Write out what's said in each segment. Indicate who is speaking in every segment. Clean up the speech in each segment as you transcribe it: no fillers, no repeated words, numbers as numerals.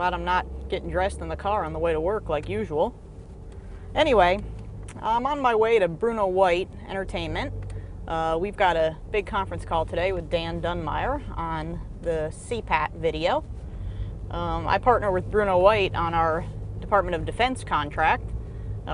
Speaker 1: glad I'm not getting dressed in the car on the way to work like usual. Anyway, I'm on my way to Bruno White Entertainment. We've got a big conference call today with Dan Dunmeyer on the CPAT video. I partner with Bruno White on our Department of Defense contract.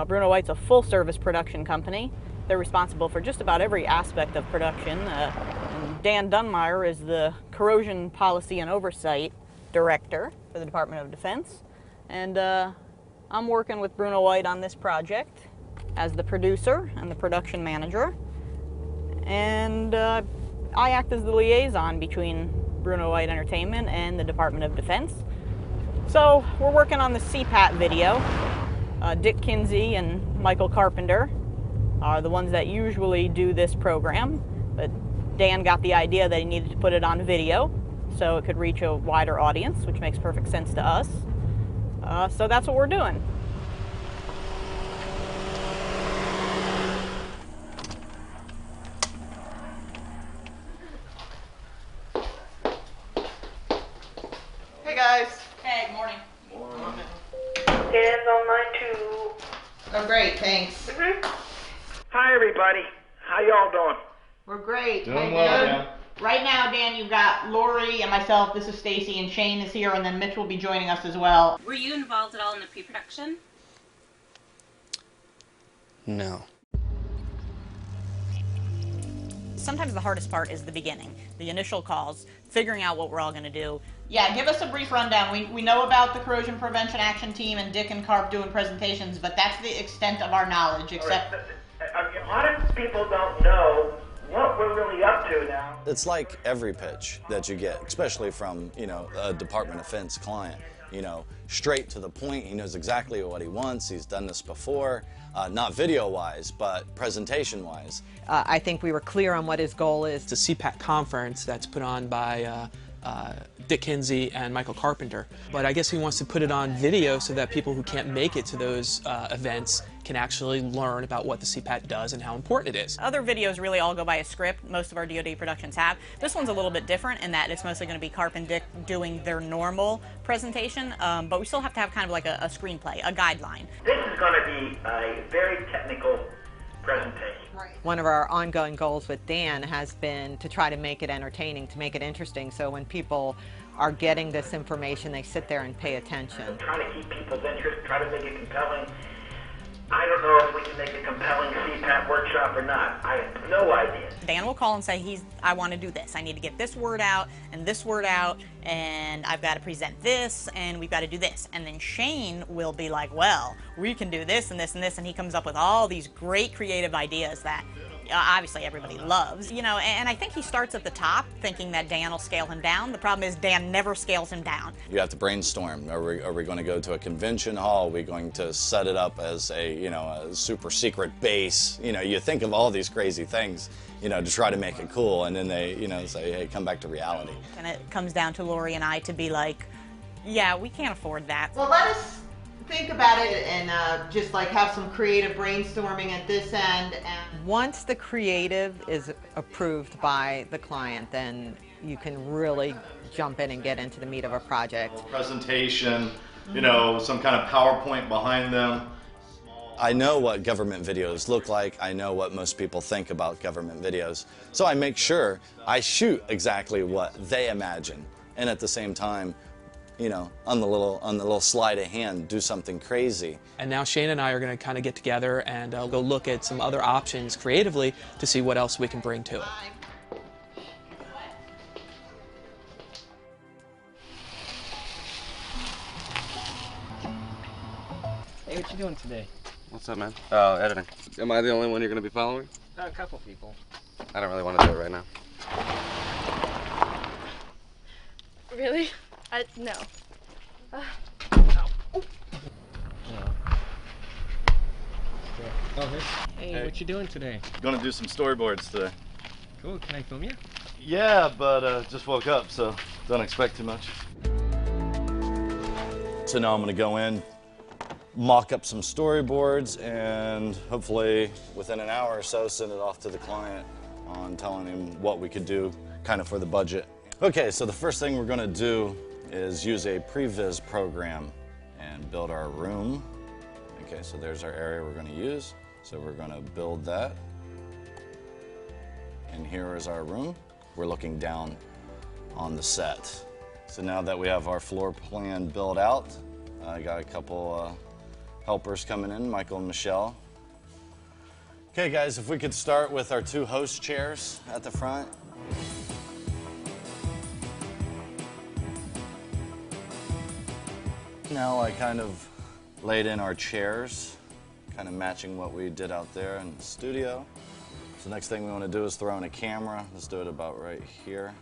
Speaker 1: Bruno White's a full-service production company. They're responsible for just about every aspect of production. And Dan Dunmeyer is the Corrosion Policy and Oversight Director for the Department of Defense. And I'm working with Bruno White on this project as the producer and the production manager. And I act as the liaison between Bruno White Entertainment and the Department of Defense. So we're working on the CPAT video. Dick Kinsey and Michael Carpenter are the ones that usually do this program, but Dan got the idea that he needed to put it on video so it could reach a wider audience, which makes perfect sense to us. So that's what we're doing. Hey guys. Hey, good morning.
Speaker 2: Morning.
Speaker 3: Dan's online too.
Speaker 1: Oh great, thanks.
Speaker 3: Hi everybody. How y'all doing?
Speaker 1: We're great.
Speaker 2: Doing well, Dan.
Speaker 1: Right now, Dan, you've got Lori and myself. This is Stacy, and Shane is here, and then Mitch will be joining us as well.
Speaker 4: Were you involved at all in the pre-production?
Speaker 5: No.
Speaker 1: Sometimes the hardest part is the beginning, the initial calls, figuring out what we're all going to do. Yeah, give us a brief rundown. We know about the Corrosion Prevention Action Team and Dick and Carp doing presentations, but that's the extent of our knowledge, except...
Speaker 3: A lot of people don't know what we're really up to now.
Speaker 5: It's like every pitch that you get, especially from, a Department of Defense client. Straight to the point. He knows exactly what he wants. He's done this before, not video-wise, but presentation-wise.
Speaker 6: I think we were clear on what his goal is.
Speaker 7: It's a CPAT conference that's put on by Dick Kinsey and Michael Carpenter. But I guess he wants to put it on video so that people who can't make it to those events can actually learn about what the CPAT does and how important it is.
Speaker 1: Other videos really all go by a script. Most of our DoD productions have. This one's a little bit different in that it's mostly going to be Carp and Dick doing their normal presentation, but we still have to have kind of like a screenplay, a guideline.
Speaker 3: This is going to be a very technical presentation.
Speaker 6: One of our ongoing goals with Dan has been to try to make it entertaining, to make it interesting, so when people are getting this information, they sit there and pay attention.
Speaker 3: Try to keep people's interest, try to make it compelling. I don't know if we can make a compelling CPAT workshop or not. I have no idea. Dan
Speaker 1: will call and say, I want to do this. I need to get this word out, and I've got to present this, and we've got to do this. And then Shane will be like, well, we can do this and this and this, and he comes up with all these great creative ideas that obviously everybody loves. And I think he starts at the top thinking that Dan will scale him down. The problem is Dan never scales him down.
Speaker 5: You have to brainstorm. Are we going to go to a convention hall? Are we going to set it up as a super secret base? You think of all these crazy things, to try to make it cool, and then they, say, hey, come back to reality.
Speaker 1: And it comes down to Lori and I to be like, yeah, we can't afford that.
Speaker 6: Well, let us think about it and just like have some creative brainstorming at this end. And once the creative is approved by the client, then you can really jump in and get into the meat of a project.
Speaker 2: Presentation, some kind of PowerPoint behind them.
Speaker 5: I know what government videos look like. I know what most people think about government videos. So I make sure I shoot exactly what they imagine, and at the same time, on the little sleight of hand, do something crazy.
Speaker 7: And now Shane and I are going to kind of get together and go look at some other options creatively to see what else we can bring to it.
Speaker 8: Hey, what you doing today?
Speaker 9: What's up, man? Editing. Am I the only one you're going to be following?
Speaker 8: A couple people.
Speaker 9: I don't really want to do it right now.
Speaker 10: Really? No.
Speaker 8: Hey, what you doing today?
Speaker 2: Going to do some storyboards today.
Speaker 8: Cool, can I film you?
Speaker 2: Yeah, but just woke up, so don't expect too much.
Speaker 5: So now I'm going to go in, mock up some storyboards, and hopefully within an hour or so send it off to the client on telling him what we could do kind of for the budget. Okay, so the first thing we're going to do is use a previs program and build our room. Okay, so there's our area we're going to use. So we're going to build that. And here is our room. We're looking down on the set. So now that we have our floor plan built out, I got a couple helpers coming in, Michael and Michelle. Okay guys, if we could start with our 2 host chairs at the front. Now I kind of laid in our chairs, kind of matching what we did out there in the studio. So next thing we want to do is throw in a camera. Let's do it about right here.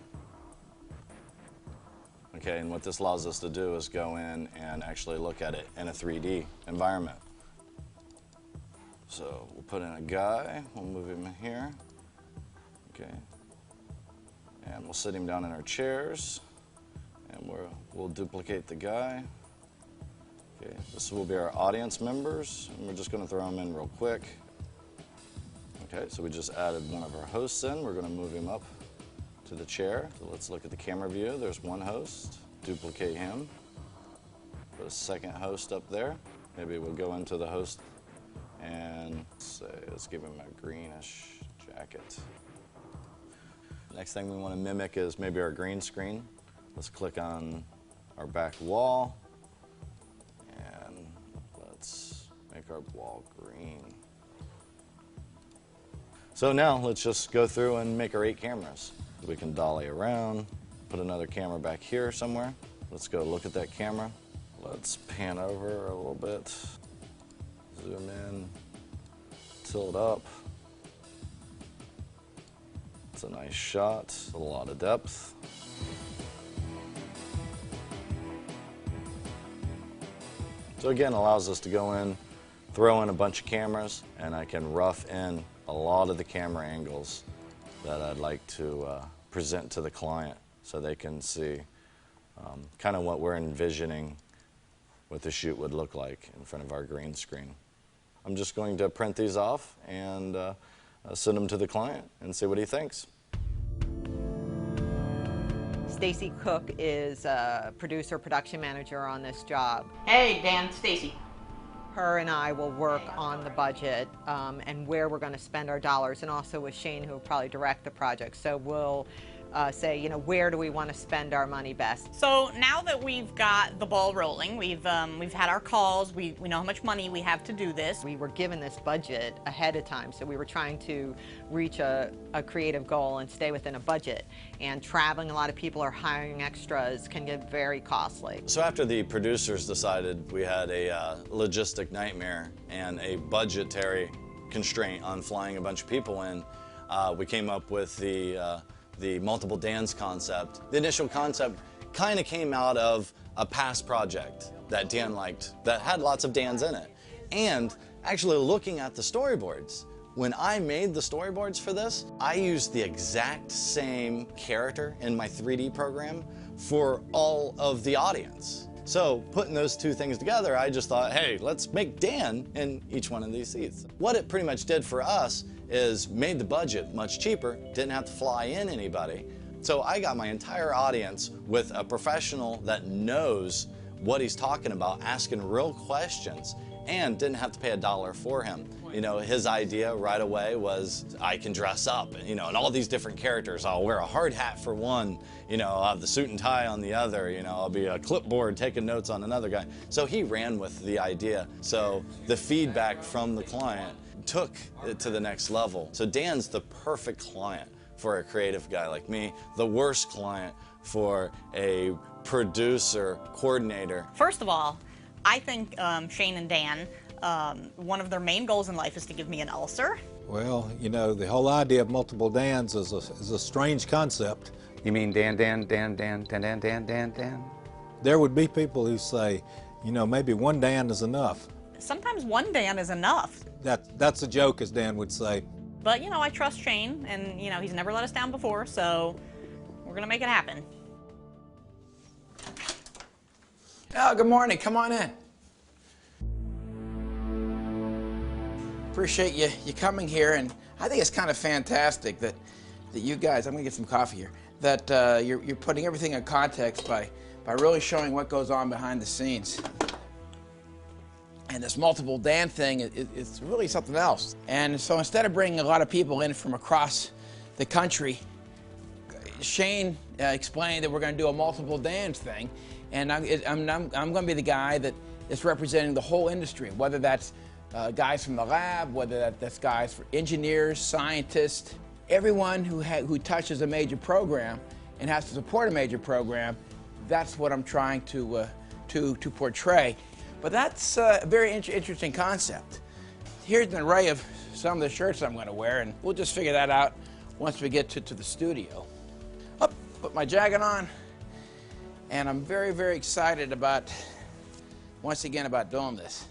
Speaker 5: Okay, and what this allows us to do is go in and actually look at it in a 3D environment. So we'll put in a guy, we'll move him in here. Okay, and we'll sit him down in our chairs, and we'll duplicate the guy. Okay, this will be our audience members, and we're just going to throw them in real quick. Okay, so we just added one of our hosts in. We're going to move him up to the chair. So let's look at the camera view. There's one host. Duplicate him. Put a second host up there. Maybe we'll go into the host and say, let's give him a greenish jacket. Next thing we want to mimic is maybe our green screen. Let's click on our back wall and let's make our wall green. So now let's just go through and make our 8 cameras. We can dolly around, put another camera back here somewhere. Let's go look at that camera. Let's pan over a little bit. Zoom in, tilt up. It's a nice shot, a lot of depth. So again, allows us to go in, throw in a bunch of cameras, and I can rough in a lot of the camera angles that I'd like to present to the client so they can see kind of what we're envisioning what the shoot would look like in front of our green screen. I'm just going to print these off and send them to the client and see what he thinks.
Speaker 6: Stacy Cook is a production manager on this job.
Speaker 1: Hey, Dan, Stacy.
Speaker 6: Her and I will work on the budget and where we're going to spend our dollars, and also with Shane, who will probably direct the project. So we'll say, you know, where do we want to spend our money best?
Speaker 1: So now that we've got the ball rolling, we've had our calls, we know how much money we have to do this.
Speaker 6: We were given this budget ahead of time, so we were trying to reach a creative goal and stay within a budget. And traveling a lot of people or hiring extras can get very costly.
Speaker 5: So after the producers decided we had a logistic nightmare and a budgetary constraint on flying a bunch of people in, we came up with the multiple Dans concept. The initial concept kind of came out of a past project that Dan liked that had lots of Dans in it. And actually looking at the storyboards, when I made the storyboards for this, I used the exact same character in my 3D program for all of the audience. So putting those two things together, I just thought, hey, let's make Dan in each one of these seats. What it pretty much did for us is made the budget much cheaper, didn't have to fly in anybody. So I got my entire audience with a professional that knows what he's talking about, asking real questions, and didn't have to pay $1 for him. You know, his idea right away was I can dress up, you know, and all these different characters. I'll wear a hard hat for one, you know, I'll have the suit and tie on the other, you know, I'll be a clipboard taking notes on another guy. So he ran with the idea. So the feedback from the client took it to the next level. So Dan's the perfect client for a creative guy like me, the worst client for a producer, coordinator.
Speaker 1: First of all, I think Shane and Dan, one of their main goals in life is to give me an ulcer.
Speaker 11: Well, you know, the whole idea of multiple Dans is a strange concept.
Speaker 9: You mean Dan?
Speaker 11: There would be people who say, you know, maybe one Dan is enough.
Speaker 1: Sometimes one Dan is enough.
Speaker 11: That's a joke, as Dan would say.
Speaker 1: But, you know, I trust Shane, and, you know, he's never let us down before, so we're going to make it happen.
Speaker 12: Oh, good morning. Come on in. Appreciate you coming here, and I think it's kind of fantastic that you guys, I'm going to get some coffee here, that you're putting everything in context by by really showing what goes on behind the scenes. And this multiple Dan thing, it's really something else. And so instead of bringing a lot of people in from across the country, Shane explained that we're going to do a multiple Dan thing, and I'm going to be the guy that is representing the whole industry, whether that's guys from the lab, whether that's guys for engineers, scientists, everyone who touches a major program and has to support a major program. That's what I'm trying to portray. But that's a very interesting concept. Here's an array of some of the shirts I'm going to wear, and we'll just figure that out once we get to the studio. Up, put my jacket on, and I'm very, very excited about, once again, about doing this.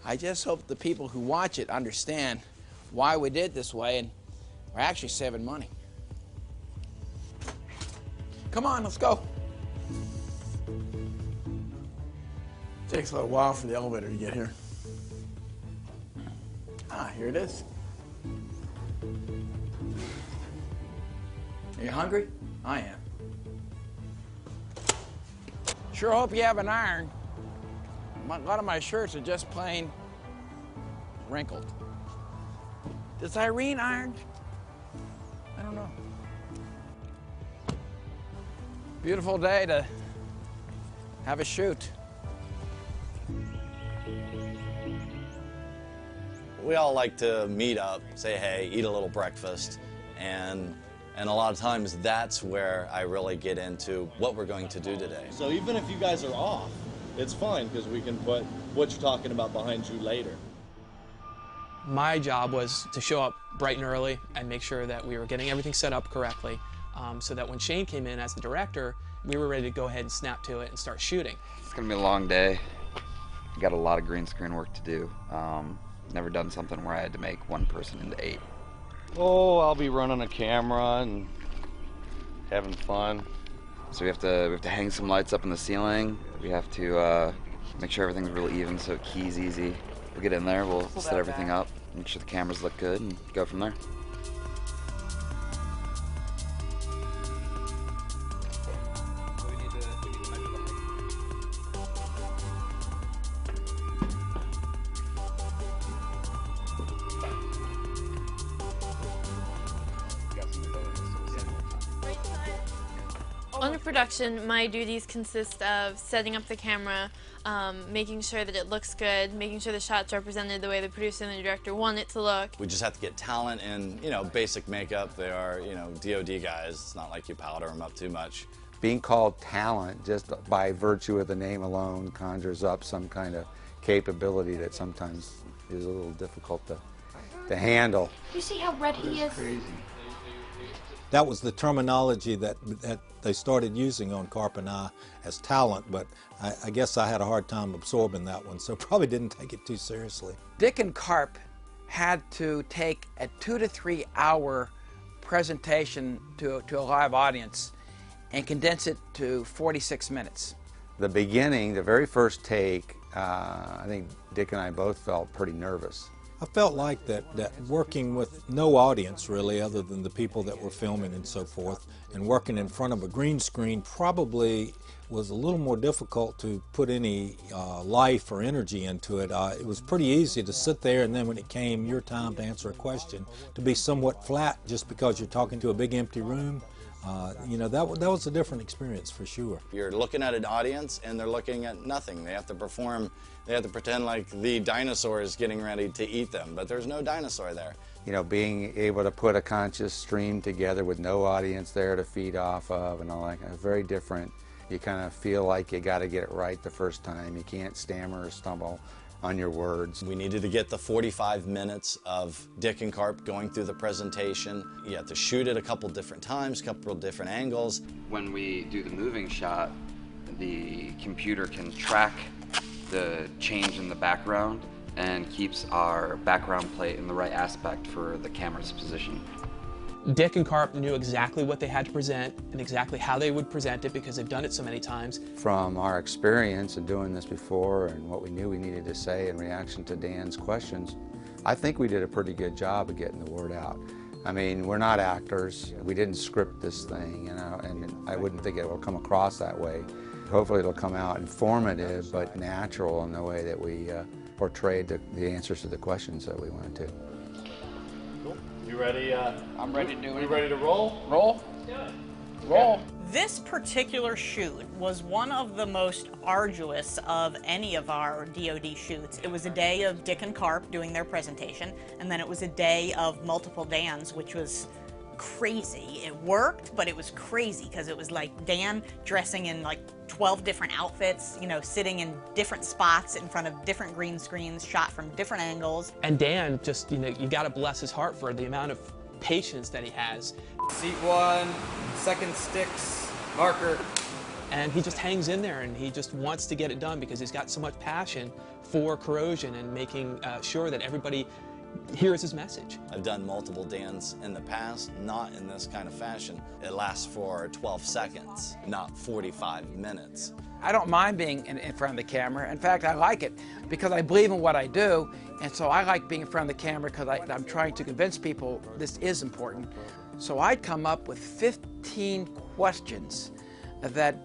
Speaker 12: I just hope the people who watch it understand why we did it this way, and we're actually saving money. Come on, let's go. Takes a little while for the elevator to get here. Ah, here it is. Are you hungry? I am. Sure hope you have an iron. A lot of my shirts are just plain wrinkled. Does Irene iron? I don't know. Beautiful day to have a shoot.
Speaker 5: We all like to meet up, say hey, eat a little breakfast, and a lot of times that's where I really get into what we're going to do today.
Speaker 2: So even if you guys are off, it's fine because we can put what you're talking about behind you later.
Speaker 7: My job was to show up bright and early and make sure that we were getting everything set up correctly, so that when Shane came in as the director, we were ready to go ahead and snap to it and start shooting.
Speaker 9: It's gonna be a long day. Got a lot of green screen work to do. Never done something where I had to make one person into 8.
Speaker 13: Oh, I'll be running a camera and having fun.
Speaker 9: So we have to hang some lights up in the ceiling. We have to make sure everything's real even so it keys easy. We'll get in there, we'll set everything up, make sure the cameras look good, and go from there.
Speaker 10: Under production, my duties consist of setting up the camera, making sure that it looks good, making sure the shot's represented the way the producer and the director want it to look.
Speaker 5: We just have to get talent in, basic makeup. They are, DOD guys. It's not like you powder them up too much.
Speaker 11: Being called talent just by virtue of the name alone conjures up some kind of capability that sometimes is a little difficult to handle.
Speaker 10: You see how red he is?
Speaker 11: That was the terminology that they started using on Carp and I as talent, but I guess I had a hard time absorbing that one, so probably didn't take it too seriously.
Speaker 12: Dick and Carp had to take a 2 to 3 hour presentation to a live audience and condense it to 46 minutes.
Speaker 11: The beginning, the very first take, I think Dick and I both felt pretty nervous. I felt like that working with no audience really other than the people that were filming and so forth, and working in front of a green screen probably was a little more difficult to put any life or energy into it. It was pretty easy to sit there, and then when it came your time to answer a question, to be somewhat flat just because you're talking to a big empty room. That was a different experience for sure.
Speaker 5: You're looking at an audience and they're looking at nothing. They have to perform, they have to pretend like the dinosaur is getting ready to eat them, but there's no dinosaur there.
Speaker 11: Being able to put a conscious stream together with no audience there to feed off of and all that, very different. You kind of feel like you got to get it right the first time. You can't stammer or stumble on your words.
Speaker 5: We needed to get the 45 minutes of Dick and Carp going through the presentation. You have to shoot it a couple different times, couple different angles.
Speaker 9: When we do the moving shot, the computer can track the change in the background and keeps our background plate in the right aspect for the camera's position.
Speaker 7: Dick and Carp knew exactly what they had to present and exactly how they would present it because they've done it so many times.
Speaker 11: From our experience of doing this before and what we knew we needed to say in reaction to Dan's questions, I think we did a pretty good job of getting the word out. I mean, we're not actors. We didn't script this thing, and I wouldn't think it will come across that way. Hopefully it'll come out informative but natural in the way that we portrayed the answers to the questions that we wanted to.
Speaker 2: Cool. You ready?
Speaker 12: I'm ready to do it.
Speaker 2: You ready to roll?
Speaker 12: Roll?
Speaker 2: Let's do it.
Speaker 12: Roll.
Speaker 1: This particular shoot was one of the most arduous of any of our DoD shoots. It was a day of Dick and Carp doing their presentation, and then it was a day of multiple Dans, which was crazy. It worked, but it was crazy because it was like Dan dressing in like 12 different outfits, you know, sitting in different spots in front of different green screens, shot from different angles.
Speaker 7: And Dan, just, you know, you gotta bless his heart for the amount of patience that he has.
Speaker 14: Seat 1, second sticks, marker.
Speaker 7: And he just hangs in there and he just wants to get it done because he's got so much passion for corrosion and making sure that everybody here's his message.
Speaker 5: I've done multiple Dans in the past, not in this kind of fashion. It lasts for 12 seconds, not 45 minutes.
Speaker 12: I don't mind being in front of the camera. In fact, I like it because I believe in what I do, and so I like being in front of the camera because I'm trying to convince people this is important. So I'd come up with 15 questions that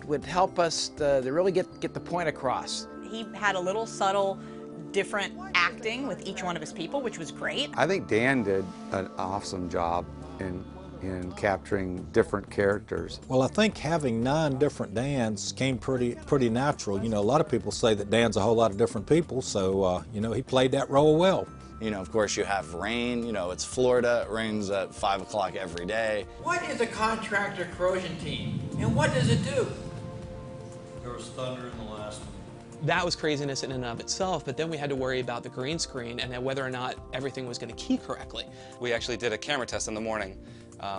Speaker 12: would help us to really get the point across.
Speaker 1: He had a little subtle different acting with each one of his people, which was great.
Speaker 11: I think Dan did an awesome job in capturing different characters. Well, I think having 9 different Dans came pretty natural. You know, a lot of people say that Dan's a whole lot of different people, so, you know, he played that role well.
Speaker 5: You know, of course, you have rain. You know, it's Florida. It rains at 5 o'clock every day.
Speaker 12: What is a contractor corrosion team, and what does it do?
Speaker 2: There was thunder in the last one.
Speaker 7: That was craziness in and of itself, but then we had to worry about the green screen and then whether or not everything was going to key correctly.
Speaker 15: We actually did a camera test in the morning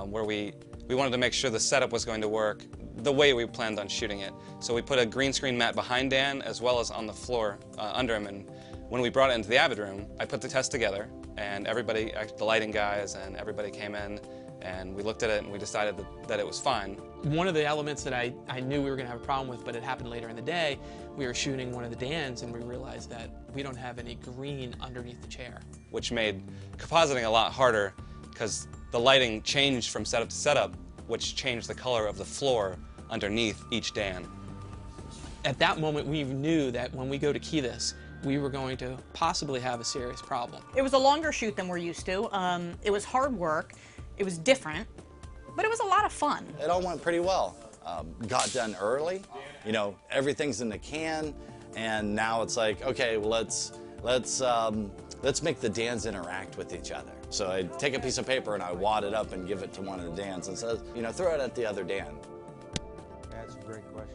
Speaker 15: where we wanted to make sure the setup was going to work the way we planned on shooting it. So we put a green screen mat behind Dan as well as on the floor under him, and when we brought it into the Avid room, I put the test together, and everybody, the lighting guys and everybody came in, and we looked at it and we decided that it was fine.
Speaker 7: One of the elements that I knew we were going to have a problem with, but it happened later in the day, we were shooting one of the Dans and we realized that we don't have any green underneath the chair.
Speaker 15: Which made compositing a lot harder because the lighting changed from setup to setup, which changed the color of the floor underneath each Dan.
Speaker 7: At that moment, we knew that when we go to key this, we were going to possibly have a serious problem.
Speaker 1: It was a longer shoot than we're used to. It was hard work. It was different, but it was a lot of fun.
Speaker 5: It all went pretty well. Got done early. You know, everything's in the can, and now it's like, okay, well, let's make the Dans interact with each other. So I take a piece of paper and I wad it up and give it to one of the Dans and says, you know, throw it at the other Dan.
Speaker 11: That's a great question.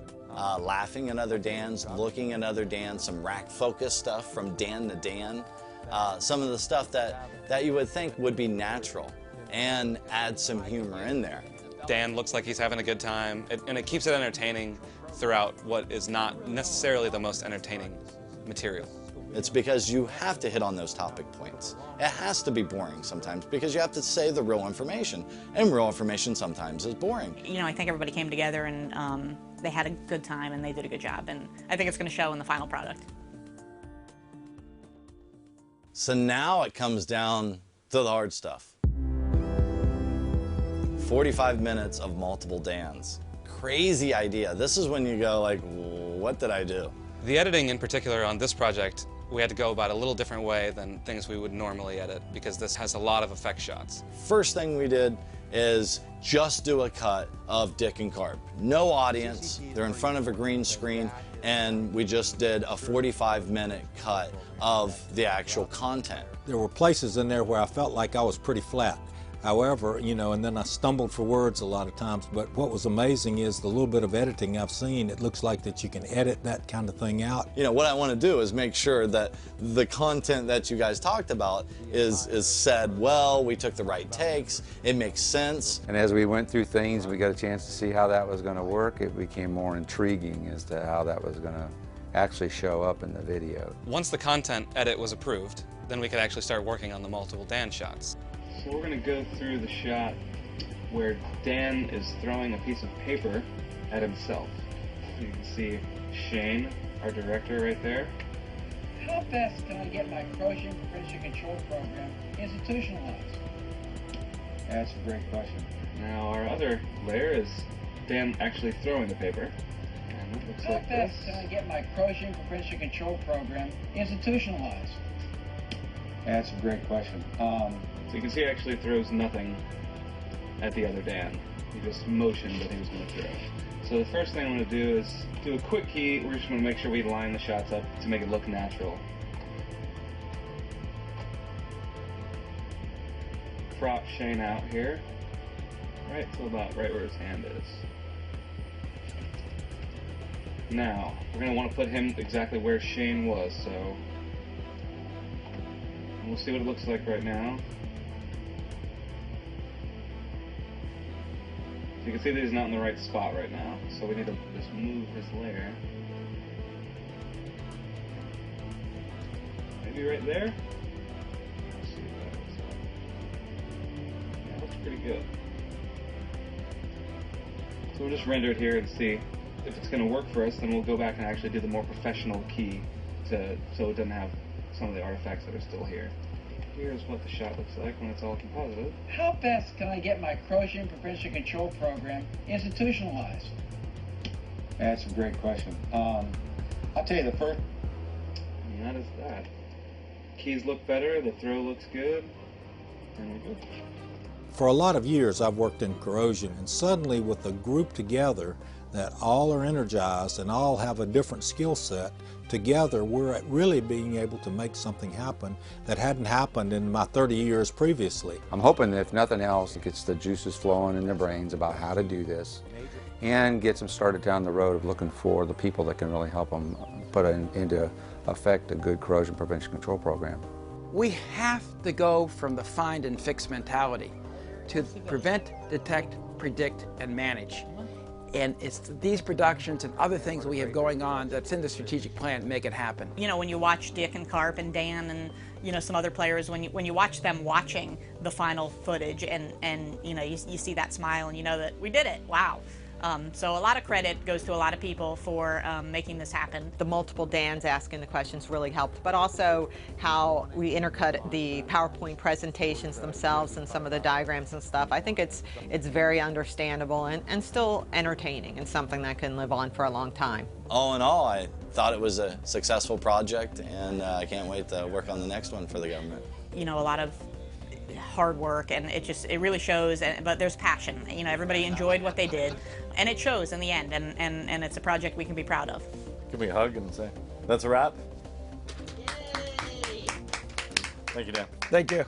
Speaker 5: Laughing at other Dans, looking at other Dans, some rack focus stuff from Dan to Dan, some of the stuff that you would think would be natural, and add some humor in there.
Speaker 15: Dan looks like he's having a good time, and it keeps it entertaining throughout what is not necessarily the most entertaining material.
Speaker 5: It's because you have to hit on those topic points. It has to be boring sometimes because you have to say the real information, and real information sometimes is boring.
Speaker 1: You know, I think everybody came together and they had a good time and they did a good job, and I think it's going to show in the final product.
Speaker 5: So now it comes down to the hard stuff. 45 minutes of multiple Dans. Crazy idea. This is when you go like, what did I do?
Speaker 15: The editing in particular on this project, we had to go about a little different way than things we would normally edit because this has a lot of effect shots.
Speaker 5: First thing we did is just do a cut of Dick and Carp. No audience, they're in front of a green screen, and we just did a 45-minute cut of the actual content.
Speaker 11: There were places in there where I felt like I was pretty flat. However, you know, and then I stumbled for words a lot of times, but what was amazing is the little bit of editing I've seen, it looks like that you can edit that kind of thing out.
Speaker 5: You know, what I want to do is make sure that the content that you guys talked about is said well, we took the right takes, it makes sense.
Speaker 11: And as we went through things, we got a chance to see how that was going to work. It became more intriguing as to how that was going to actually show up in the video.
Speaker 15: Once the content edit was approved, then we could actually start working on the multiple Dan shots.
Speaker 8: So we're going to go through the shot where Dan is throwing a piece of paper at himself. You can see Shane, our director, right there.
Speaker 16: How fast can I get my corrosion prevention control program institutionalized?
Speaker 8: That's a great question. Now our other layer is Dan actually throwing the paper. And looks
Speaker 16: How
Speaker 8: like
Speaker 16: fast
Speaker 8: this.
Speaker 16: can I get my corrosion prevention control program institutionalized?
Speaker 8: That's a great question. So you can see he actually throws nothing at the other Dan. He just motioned that he was going to throw. So the first thing I'm going to do is do a quick key. We're just going to make sure we line the shots up to make it look natural. Prop Shane out here. Right to about right where his hand is. Now, we're going to want to put him exactly where Shane was, so we'll see what it looks like right now. So you can see that he's not in the right spot right now, so we need to just move his layer. Maybe right there? Let's see what that looks like. Yeah, it looks pretty good. So we'll just render it here and see if it's going to work for us. Then we'll go back and actually do the more professional key so it doesn't have some of the artifacts that are still here. Here's what the shot looks like when it's all composited.
Speaker 16: How fast can I get my corrosion prevention control program institutionalized?
Speaker 8: That's a great question. I'll tell you the first, and that is that. Keys look better, the throw looks good, and we're good.
Speaker 11: For a lot of years I've worked in corrosion, and suddenly with a group together that all are energized and all have a different skill set, together we're really being able to make something happen that hadn't happened in my 30 years previously.
Speaker 17: I'm hoping that if nothing else, it gets the juices flowing in their brains about how to do this and gets them started down the road of looking for the people that can really help them put into effect a good corrosion prevention control program.
Speaker 12: We have to go from the find and fix mentality to prevent, detect, predict, and manage. And it's these productions and other things we have going on that's in the strategic plan to make it happen.
Speaker 1: You know, when you watch Dick and Carp and Dan and, you know, some other players, when you watch them watching the final footage and you know, you see that smile and you know that we did it, wow. So a lot of credit goes to a lot of people for making this happen.
Speaker 6: The multiple Dans asking the questions really helped, but also how we intercut the PowerPoint presentations themselves and some of the diagrams and stuff. I think it's very understandable and still entertaining and something that can live on for a long time.
Speaker 5: All in all, I thought it was a successful project, and I can't wait to work on the next one for the government.
Speaker 1: You know, a lot of hard work, and it really shows, but there's passion. You know, everybody enjoyed what they did, and it shows in the end, and it's a project we can be proud of.
Speaker 2: Give me a hug and say, that's a wrap. Yay! Thank you, Dan.
Speaker 12: Thank you.